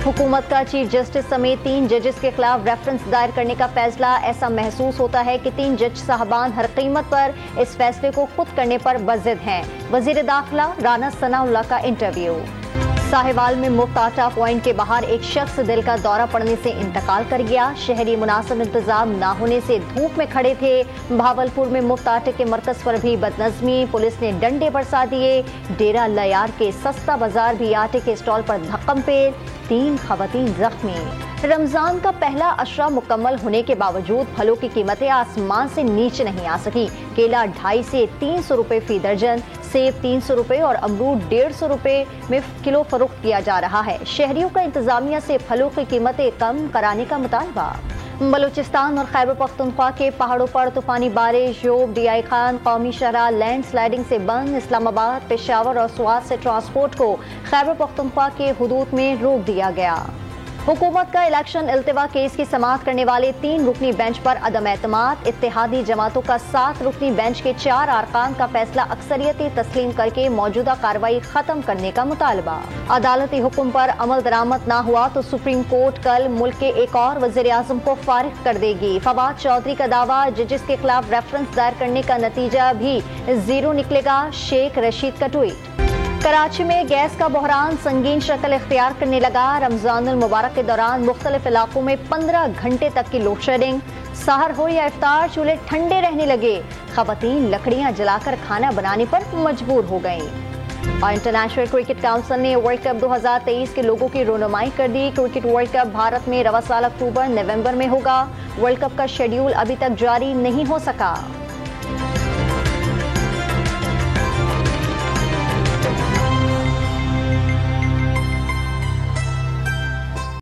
हुकूमत का chief justice समेत 3 जजेस के खिलाफ रेफरेंस दायर करने का फैसला। ऐसा महसूस होता है कि 3 जज साहबान हर कीमत पर इस फैसले को खुद करने पर बज़िद हैं। वज़ीर दाखिला राना सनाउल्लाह का इंटरव्यू। साहिवाल में मुफ्त आटा पॉइंट के बाहर एक शख्स दिल का दौरा पड़ने से इंतकाल कर गया। शहरी मुनासिब इंतजाम न होने से धूप में खड़े थे। भावलपुर में मुफ्त आटे के मरकज पर भी बदनज़मी, पुलिस ने डंडे बरसा दिए। डेरा लयार के सस्ता बाजार भी आटे के स्टॉल पर धक्कम पेल, 3 खवातीन जख्मी। रमजान का पहला अशरा मुकम्मल होने के बावजूद फलों की कीमतें आसमान से नीचे नहीं आ सकी। केला 250 से 300 रुपए फी दर्जन, सेब 300 रुपए और अमरूद 150 रुपए में किलो फरोख्त किया जा रहा है। शहरियों का इंतजामिया से फलों की कीमतें कम कराने का मुतालबा। बलूचिस्तान और खैबर पख्तूनख्वा के पहाड़ों पर तूफानी बारिश, जोब, डीआई खान कौमी शहरा लैंड स्लाइडिंग से बंद। इस्लामाबाद, पेशावर और स्वात से ट्रांसपोर्ट को खैबर पख्तूनख्वा के हुदूद में रोक दिया गया। हुकूमत का इलेक्शन इल्तिवा केस की समाअत करने वाले 3 रुकनी बेंच पर अदम एतमाद। इत्तेहादी जमातों का 7 रुकनी बेंच के 4 अरकान का फैसला अक्सरियती तस्लीम करके मौजूदा कार्रवाई खत्म करने का मुतालबा। अदालती हुक्म पर अमल दरामद न हुआ तो सुप्रीम कोर्ट कल मुल्क के एक और वज़ीर आज़म को फारिग कर देगी। फवाद चौधरी का दावा, जजेस के खिलाफ रेफरेंस दायर करने का नतीजा भी 0 निकलेगा। शेख रशीद का ट्वीट। कराची में गैस का बहरान संगीन शक्ल इख्तियार करने लगा। रमजानुल मुबारक के दौरान मुख्तलिफ इलाकों में 15 घंटे तक की लोड शेडिंग। सहर हो या इफ्तार, चूल्हे ठंडे रहने लगे। खवातीन लकड़ियां जलाकर खाना बनाने पर मजबूर हो गईं। और इंटरनेशनल क्रिकेट काउंसिल ने वर्ल्ड कप 2023 के लोगों की रोनुमाई कर दी। क्रिकेट वर्ल्ड कप भारत में रवा साल अक्टूबर नवंबर में होगा। वर्ल्ड कप का शेड्यूल अभी तक जारी नहीं हो सका।